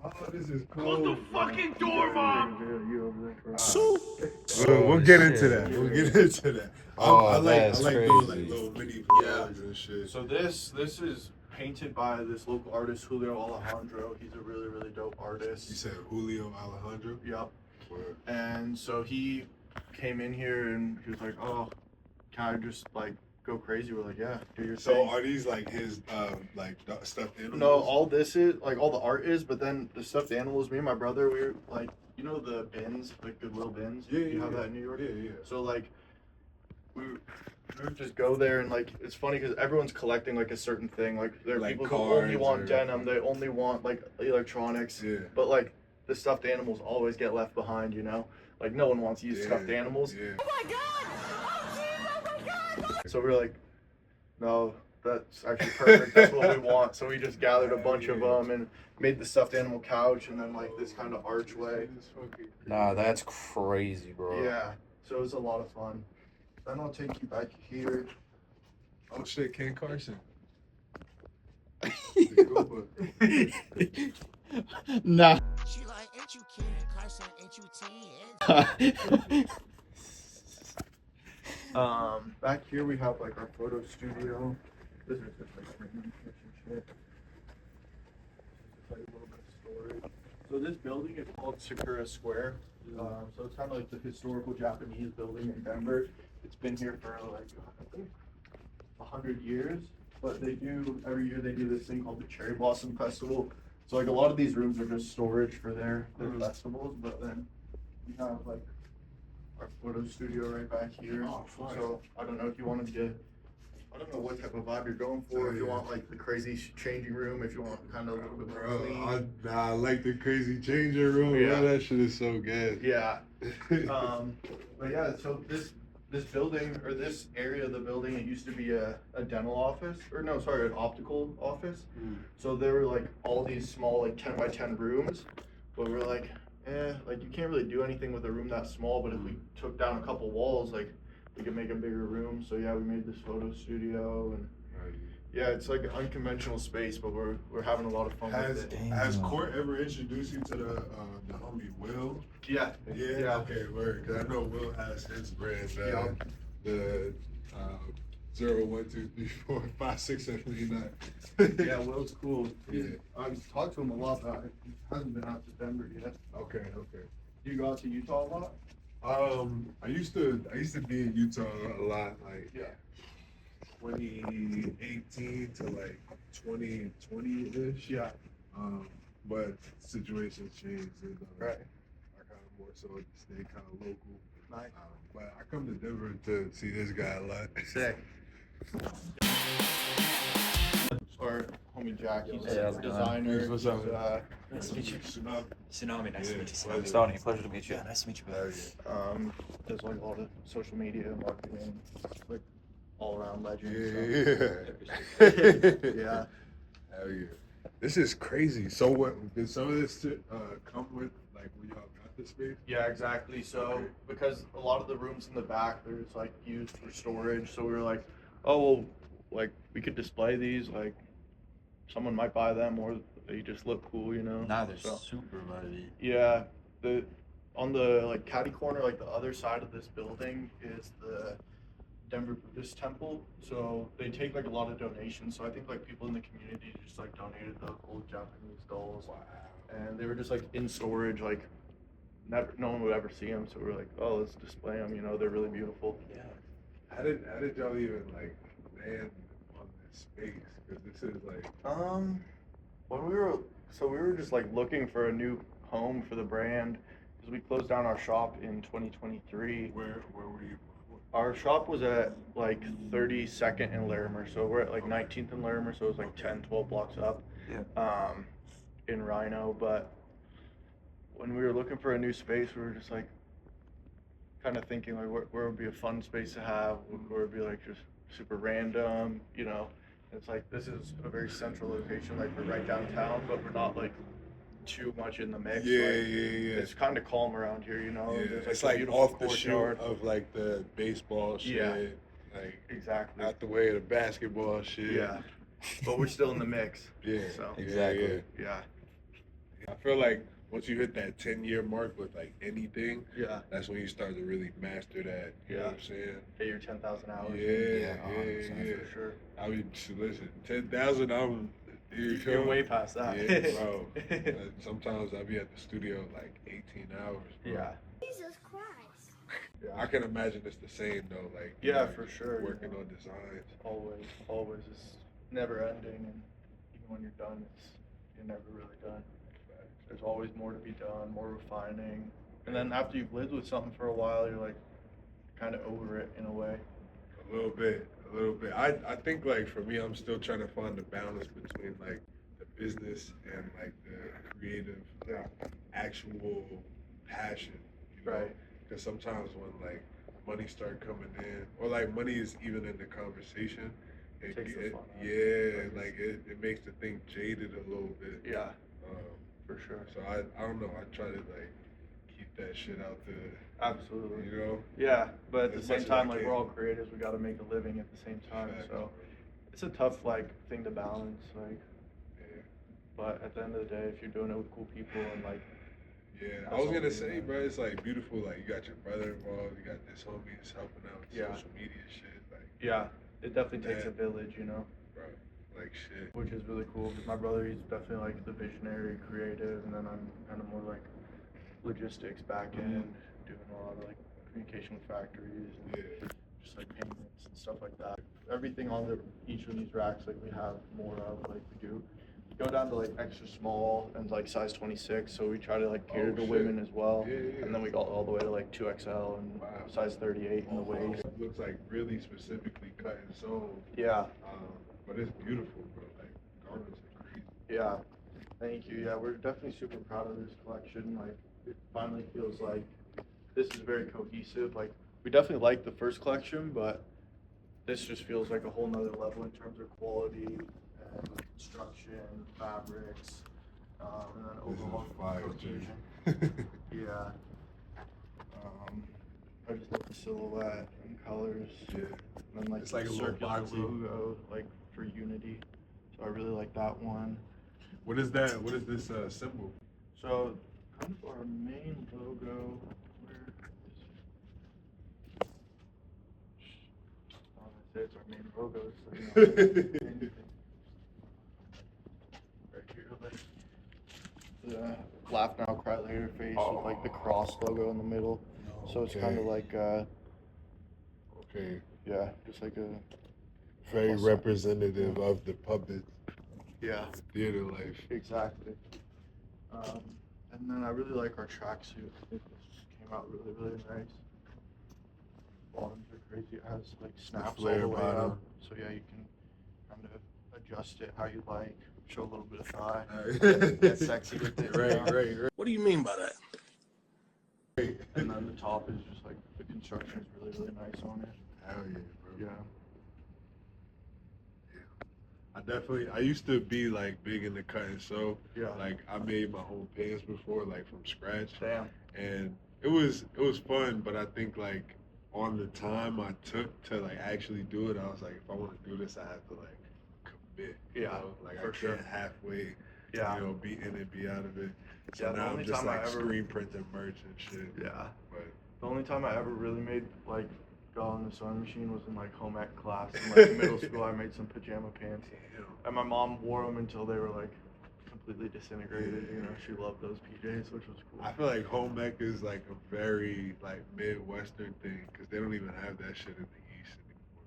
Oh, this is cool. Close the fucking door, Mom! We'll get into that. We'll get into that. I like doing like little mini vlogs and shit. So this is painted by this local artist, Julio Alejandro. He's a really, really dope artist. You said Julio Alejandro? Yep. Word. And so he came in here and he was like, oh, can I just like go crazy? We're like, yeah, do your thing. So are these like his like stuffed animals? No, all this is like all the art is, but then the stuffed animals, me and my brother, we were like, you know the bins, like Goodwill bins? Yeah, you have that in New York? Yeah. So like we would just go there and like it's funny because everyone's collecting like a certain thing. Like there are like people who only want denim, they only want like electronics. Yeah. But like the stuffed animals always get left behind, you know? Like no one wants used stuffed animals. Yeah. Oh my god! Oh my god! So we're like, no, that's actually perfect. That's what we want. So we just gathered a bunch of them and made the stuffed animal couch and then like this kind of archway. Nah, that's crazy, bro. Yeah. So it was a lot of fun. Then I'll take you back here. Oh shit, Ken Carson. Nah. She like, ain't you Ken Carson? Ain't you 10? Back here we have like our photo studio. This is just like random kitchen shit. This is like a little bit of storage. So this building is called Sakura Square. So it's kind of like the historical Japanese building in Denver. It's been here for like I think 100 years. But they do every year they do this thing called the Cherry Blossom Festival. So like a lot of these rooms are just storage for their festivals. But then we have like our photo studio right back here. Oh, so I don't know if you wanted to. I don't know what type of vibe you're going for. If you want like the crazy changing room, if you want kind of a little bit more clean. I like the crazy changing room. Yeah. Bro, that shit is so good. Yeah. But yeah, so this building or this area of the building, it used to be a dental office or no, sorry, an optical office. So there were like all these small like 10 by 10 rooms, but we're like, like you can't really do anything with a room that small. But if we took down a couple walls, like we could make a bigger room. So yeah, we made this photo studio and yeah, it's like an unconventional space, but we're having a lot of fun with it. Has Court ever introduced you to the homie Will? Yeah. Okay, word. Cause I know Will has his brand. The 0, 1, 2, 3, 4, 5, 6, 7, 8, 9. Yeah, Will's cool. Yeah. I've talked to him a lot, but he hasn't been out to Denver yet. Okay. Do you go out to Utah a lot? I used to be in Utah a lot, like 2018 to like 2020-ish. Yeah. But situations changed and Right. I kind of more so stay kind of local. Nice. But I come to Denver to see this guy a lot. Sick. Or homie Jack, he's Hey, a how's it going? designer. What's up? Nice to meet you. Tsunami, nice to meet you. Pleasure. Stoney, pleasure to meet you. Yeah, nice to meet you, man. Does like all the social media marketing, like all around legend. Yeah. Yeah. Hell yeah. This is crazy. So what did some of this come with like when y'all got this space? Yeah, exactly. So because a lot of the rooms in the back there's like used for storage, so we were like, oh well, like we could display these, like someone might buy them or they just look cool, you know. Nah, they're super vibey. Yeah, on the like catty corner, like the other side of this building is the Denver Buddhist temple. So they take like a lot of donations. So I think like people in the community just like donated the old Japanese dolls. Wow. And they were just like in storage, like no one would ever see them. So we were like, oh, let's display them. You know, they're really beautiful. Yeah. How did y'all even like land on this space? Because this is like When we were just like looking for a new home for the brand because we closed down our shop in 2023. where were you before? Our shop was at like 32nd and Larimer, so we're at like 19th and Larimer, so it was like 10, 12 blocks up. Yeah. In Rhino, but when we were looking for a new space, we were just like kind of thinking like where would be a fun space to have, where would be like just super random, you know. It's like this is a very central location, like we're right downtown, but we're not like too much in the mix. Yeah. It's kind of calm around here, you know. Yeah. There's, It's a like beautiful off the courtyard. shoot of like the baseball shit. Yeah. Like Exactly. out the way of the basketball shit. Yeah. But we're still in the mix. Yeah. So Exactly. yeah. I feel like once you hit that 10-year mark with like anything, Yeah. that's when you start to really master that. You know what I'm saying? Hit your 10,000 hours. Yeah, 100% for sure. I mean, listen, 10,000. You're way past that. Yeah, bro. Sometimes I'll be at the studio like 18 hours. Bro. Yeah. Jesus Christ. I can imagine it's the same though. Like, Yeah, for sure. Working on designs. Always. It's never ending, and even when you're done, you're never really done. There's always more to be done, more refining, and then after you've lived with something for a while, you're like kind of over it in a way. A little bit. I think like for me, I'm still trying to find the balance between like the business and like the creative, actual passion. You know? Right. Because sometimes when like money start coming in, or like money is even in the conversation, Takes the fun out. it makes the thing jaded a little bit. Yeah, for sure. So I don't know. I try to like keep that shit out there. Absolutely. You know. Yeah, but at the As same much as time, I like can. we're all creatives, we got to make a living at the same time. Facts. So it's a tough like thing to balance. Like, Yeah. but at the end of the day, if you're doing it with cool people and like. Yeah, I That's was all gonna we say, do. bro, it's like beautiful. Like you got your brother involved, you got this homie that's helping out with Yeah. social media shit. Like, Yeah, it definitely takes a That- village, you know. bro, like shit. Which is really cool because my brother, he's definitely like the visionary, creative, and then I'm kind of more like logistics, back end, doing a lot of like communication with factories and Yeah, just like payments and stuff like that. Everything on each of these racks, like we have more of, like we do go down to like extra small and like size 26, so we try to like cater Oh, to shit. women as well. Yeah, yeah. And then we go all the way to like 2XL and Wow. size 38 in the waist. It looks like really specifically cut and sewn. Yeah. But it's beautiful, bro. Like garments are crazy. Yeah, thank you. Yeah, we're definitely super proud of this collection. Like, it finally feels like this is very cohesive. Like, we definitely like the first collection, but this just feels like a whole nother level in terms of quality and construction, fabrics, and then This overall is fire, cohesion. Yeah. I just love the silhouette and colors. Yeah. And then like It's like the a little circular boxy. logo, like for unity. So I really like that one. What is that? What is this symbol? So, kind of our main logo, where is, I don't want to say it's our main logo, so you know, anything. Right here, like, the laugh now, cry later face with like the cross logo in the middle. So it's kind of like, Okay. yeah, just like a, Very Awesome. representative of the puppet yeah, theater life. exactly. And then I really like our tracksuit. It just came out really, really nice. Bottoms are crazy. It has like snaps all flare the way bottom. up. So yeah, you can kind of adjust it how you like. Show a little bit of thigh. Alright. Get sexy with it. Right, you know? right. What do you mean by that? And then the top is just like the construction is really, really nice on it. Hell yeah, bro. Yeah. I used to be like big into cut and sew. Yeah. Like I made my own pants before, like from scratch. Damn. And it was fun, but I think like on the time I took to like actually do it, I was like, if I want to do this, I have to like commit. You Yeah, know? Like for I sure. can't halfway, Yeah. you know, be in it, be out of it. So Yeah, the now I'm only just time I like ever- screen printing merch and shit. Yeah. But The only time I ever really made like got on the sewing machine was in like home ec class in like middle school. I made some pajama pants, and my mom wore them until they were like completely disintegrated. You know, she loved those PJs, which was cool. I feel like home ec is like a very like Midwestern thing because they don't even have that shit in the East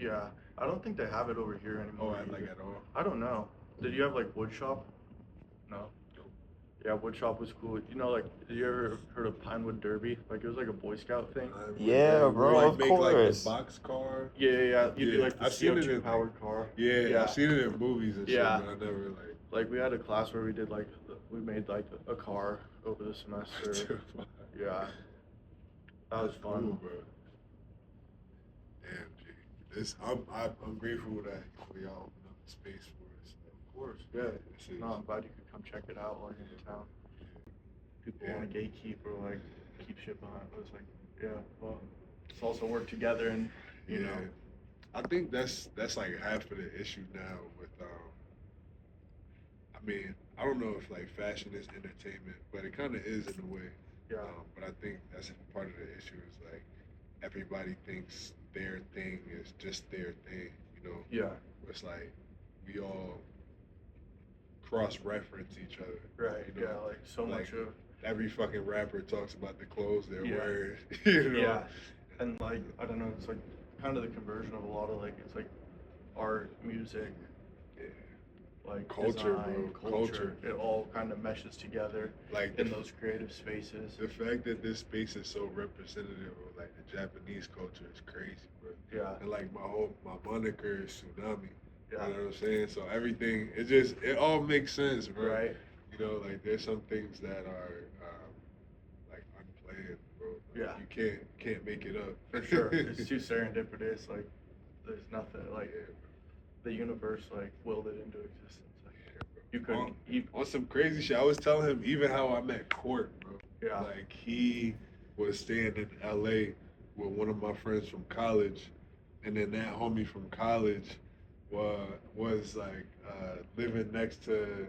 anymore. Yeah, I don't think they have it over here anymore. Oh, like either. at all. I don't know. Did you have like wood shop? No. Yeah, wood shop was cool. You know, like, did you ever heard of Pinewood Derby? Like, it was like a Boy Scout thing. Yeah, bro, Like of make like course. the box car. Yeah. You do Yeah, like the I've seen it CO2 in, powered car. Yeah, I've seen it in movies and Yeah. shit, but I never like. Like, we had a class where we did like, we made like a car over the semester. Yeah. That was fun. Cool, bro. Damn, G. I'm grateful that y'all open up the space for us. Of course, yeah. This is- No, I'm glad you could come check it out while you're in town. People Yeah. want to gatekeep or like keep shit behind. It was like, yeah, well, let's also work together and, you know. I think that's like half of the issue now with I mean, I don't know if like fashion is entertainment, but it kind of is in a way. Yeah. But I think that's part of the issue is like everybody thinks their thing is just their thing, you know? Yeah. It's like we all cross-reference each other. Right. You know? Yeah. Like so Like, much of. every fucking rapper talks about the clothes they're Yeah. wearing, you know? Yeah. And like I don't know, it's like kind of the conversion of a lot of like it's like art, music, Yeah. like Culture, design, bro. culture. It all kind of meshes together Like in those creative spaces. the fact that this space is so representative of like the Japanese culture is crazy, bro. Yeah. And like my moniker is Tsunami. Yeah. You know what I'm saying? So everything, it all makes sense, bro. Right. You know, like there's some things that are like unplanned, bro. Like, Yeah. you can't make it up. For sure. It's too serendipitous. Like there's nothing like Yeah, the universe like willed it into existence. Like bro. you couldn't. On some crazy shit. I was telling him even how I met Court, bro. Yeah. Like he was staying in LA with one of my friends from college, and then that homie from college was like living next to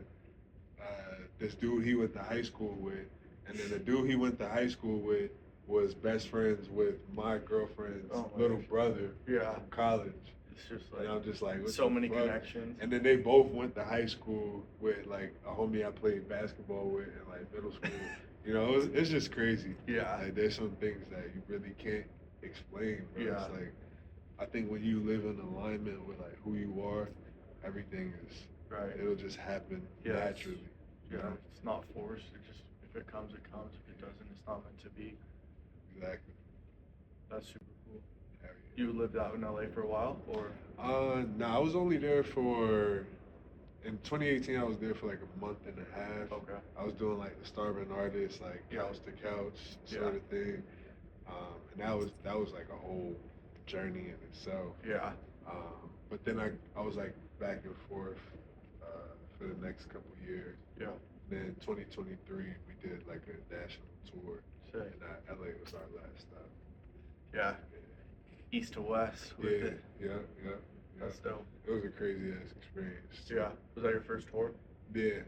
this dude he went to high school with, and then the dude he went to high school with was best friends with my girlfriend's Oh my little gosh. brother Yeah. from college. It's just And I'm like just like, what so the many fuck? connections. And then they both went to high school with like a homie I played basketball with in like middle school. You know, it's just crazy. Yeah. Like there's some things that you really can't explain, bro. Yeah. It's like I think when you live in alignment with like who you are, everything is Right. it'll just happen Yeah, it's- naturally. you Yeah. know? It's not forced. It just if it comes, it comes. If it doesn't, it's not meant to be. Exactly. That's super cool. Hell yeah. You lived out in LA for a while, or? No, I was only there in 2018 I was there for like a month and a half. Okay. I was doing like the starving artist, like Yeah. couch to couch sort Yeah. of thing. And that was like a whole journey in itself. Yeah. But then I was like back and forth for the next couple of years. Yeah. Then 2023 we did like a national tour, Sick. and LA was our last stop. Yeah. East to west with Yeah, it. yeah. That's dope. It was a crazy ass experience. Yeah. Was that your first tour? Yeah,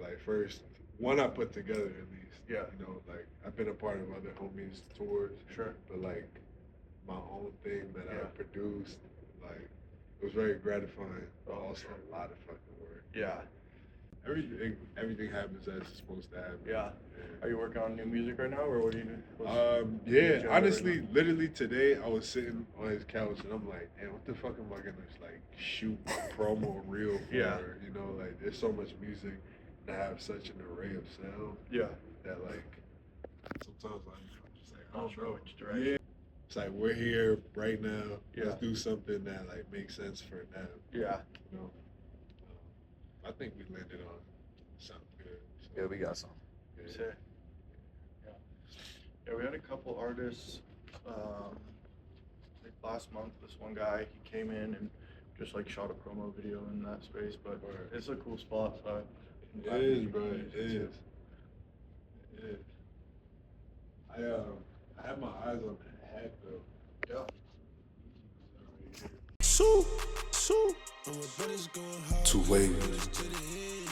like first one I put together at least. Yeah. You know, like I've been a part of other homies' tours, Sure. but like my own thing that I Yeah. produced, like it was very gratifying, but Oh, also sure. a lot of fucking work. Yeah. Everything happens as it's supposed to happen. Yeah. Are you working on new music right now, or what are you doing? Yeah, genre honestly, right now? literally today I was sitting on his couch and I'm like, damn, what the fuck am I gonna like shoot a promo reel for? Yeah. You know, like there's so much music to have such an array of sound Yeah. that like sometimes I'm just like, I don't know which Yeah. direction. It's like we're here right now. Yeah. Let's do something that like makes sense for now. Yeah. You know, I think we landed on something good. So, Yeah, we got some. yeah. Sick. Yeah. Yeah, we had a couple artists, like last month, this one guy, he came in and just like shot a promo video in that space, but Word. it's a cool spot, so I'm It glad is, that you bro. can It use is. too. It is. I had my eyes on that hat though. Yeah. Sue, Sue. Too late.